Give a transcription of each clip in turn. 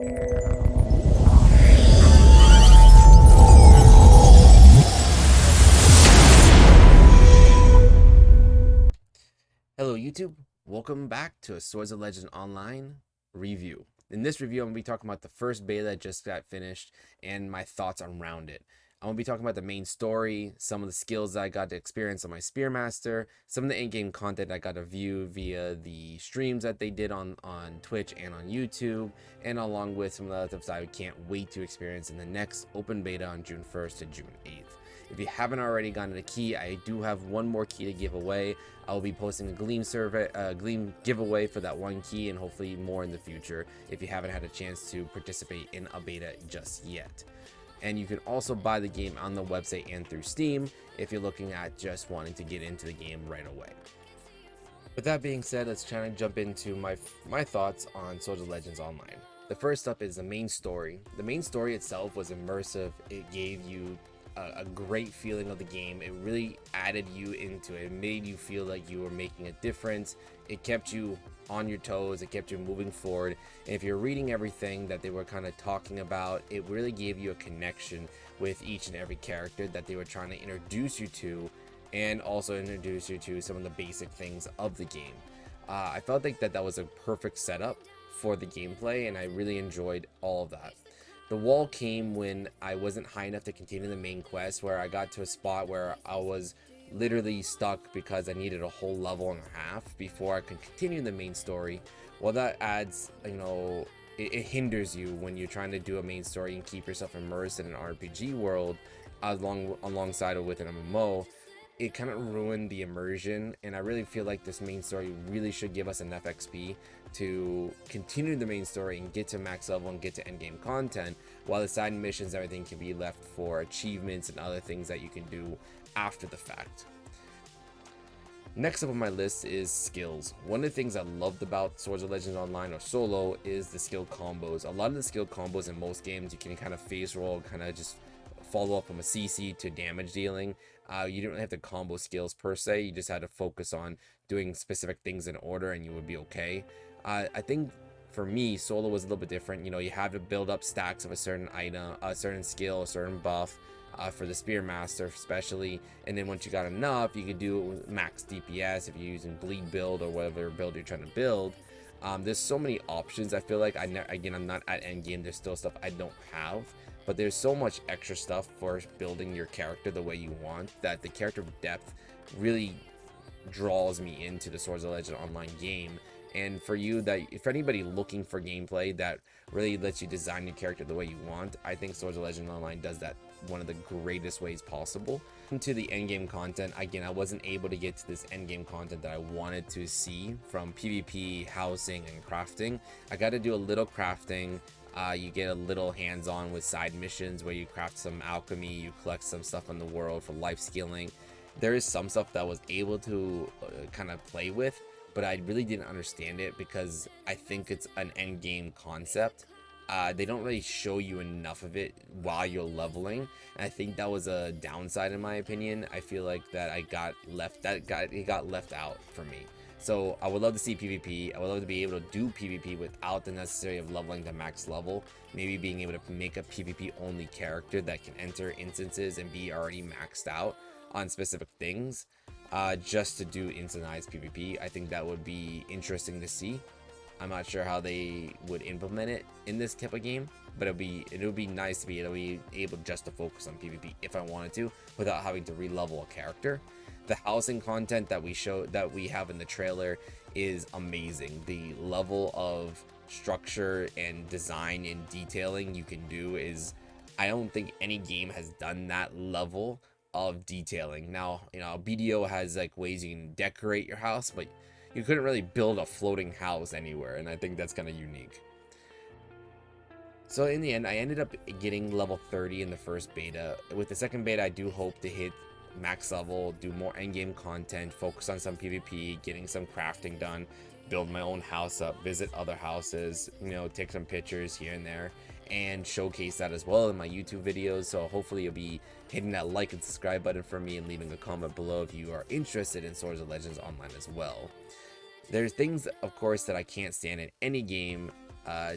Hello YouTube, welcome back to a Swords of Legend Online review. In this review, I'm going to be talking about the first beta that just got finished and my thoughts around it. I'm going to be talking about the main story, some of the skills that I got to experience on my Spearmaster, some of the in-game content I got to view via the streams that they did on Twitch and on YouTube, and along with some of the other stuff I can't wait to experience in the next open beta on June 1st to June 8th. If you haven't already gotten a key, I do have one more key to give away. I'll be posting a Gleam giveaway for that one key, and hopefully more in the future if you haven't had a chance to participate in a beta just yet. And you can also buy the game on the website and through Steam if you're looking at just wanting to get into the game right away. With that being said, let's try to jump into my thoughts on Swords of Legends Online. The first up is the main story. The main story itself was immersive. It gave you a great feeling of the game. It really added you into it. It made you feel like you were making a difference. It kept you on your toes. It kept you moving forward. And if you're reading everything that they were kind of talking about, it really gave you a connection with each and every character that they were trying to introduce you to, and also introduce you to some of the basic things of the game. I felt like that was a perfect setup for the gameplay, and I really enjoyed all of that. The wall came when I wasn't high enough to continue the main quest, where I got to a spot where I was literally stuck because I needed a whole level and a half before I could continue the main story. Well, that adds, it hinders you when you're trying to do a main story and keep yourself immersed in an RPG world alongside with an MMO. It kind of ruined the immersion, and I really feel like this main story really should give us enough XP to continue the main story and get to max level and get to endgame content, while the side missions, everything can be left for achievements and other things that you can do after the fact. Next up on my list is skills. One of the things I loved about Swords of Legends Online or solo is the skill combos. A lot of the skill combos in most games, you can kind of phase roll, kind of just follow up from a CC to damage dealing. You didn't really have to combo skills per se. You just had to focus on doing specific things in order and you would be okay. I think for me, solo was a little bit different. You have to build up stacks of a certain item, a certain skill, a certain buff for the Spearmaster especially. And then once you got enough, you could do it with max DPS if you're using bleed build or whatever build you're trying to build. There's so many options. I feel like I'm not at endgame. There's still stuff I don't have. But there's so much extra stuff for building your character the way you want that the character depth really draws me into the Swords of Legend Online game. And for anybody looking for gameplay that really lets you design your character the way you want, I think Swords of Legend Online does that one of the greatest ways possible. Into the endgame content, again, I wasn't able to get to this endgame content that I wanted to see from PvP, housing, and crafting. I got to do a little crafting. You get a little hands-on with side missions where you craft some alchemy, you collect some stuff in the world for life skilling. There is some stuff that I was able to kind of play with, but I really didn't understand it because I think it's an end game concept. They don't really show you enough of it while you're leveling, and I think that was a downside in my opinion. I feel like that it got left out for me. So I would love to see PvP. I would love to be able to do PvP without the necessary of leveling to max level. Maybe being able to make a PvP only character that can enter instances and be already maxed out on specific things, just to do instantized PvP. I think that would be interesting to see. I'm not sure how they would implement it in this type of game, but it would be nice to be able just to focus on PvP if I wanted to, without having to re-level a character. The housing content that we have in the trailer is amazing. The level of structure and design and detailing you can do is, I don't think any game has done that level of detailing. Now, BDO has like ways you can decorate your house, but you couldn't really build a floating house anywhere, and I think that's kind of unique. So in the end, I ended up getting level 30 in the first beta. With the second beta, I do hope to hit max level, do more endgame content, focus on some PvP, getting some crafting done, build my own house up, visit other houses, take some pictures here and there, and showcase that as well in my YouTube videos. So hopefully you'll be hitting that like and subscribe button for me and leaving a comment below if you are interested in Swords of Legends Online as well. There's things, of course, that I can't stand in any game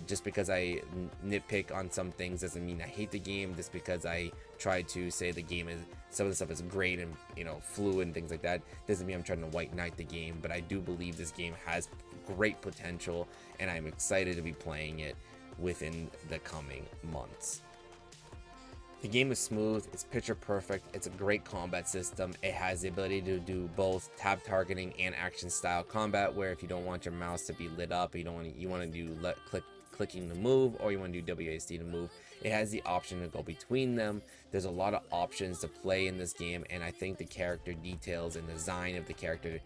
Just because I nitpick on some things doesn't mean I hate the game. Just because I try to say the game is, some of the stuff is great and, you know, fluid and things like that, doesn't mean I'm trying to white knight the game. But I do believe this game has great potential, and I'm excited to be playing it within the coming months. The game is smooth, it's picture perfect, it's a great combat system. It has the ability to do both tab targeting and action style combat, where if you don't want your mouse to be lit up, you want to do clicking to move, or you want to do WASD to move, it has the option to go between them. There's a lot of options to play in this game, and I think the character details and design of the character,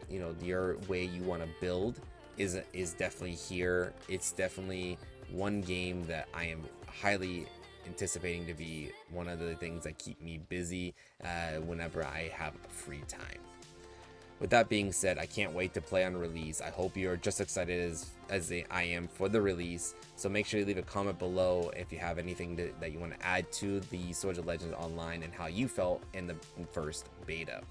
you know, your way you want to build is definitely here. It's definitely one game that I am highly anticipating to be one of the things that keep me busy whenever I have free time. With that being said, I can't wait to play on release. I hope you're just excited as I am for the release. So make sure you leave a comment below if you have anything that you want to add to the Swords of Legends Online and how you felt in the first beta.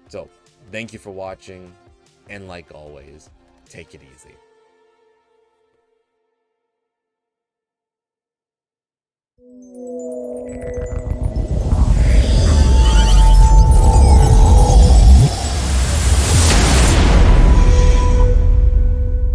So thank you for watching, and like always, take it easy. Thank you.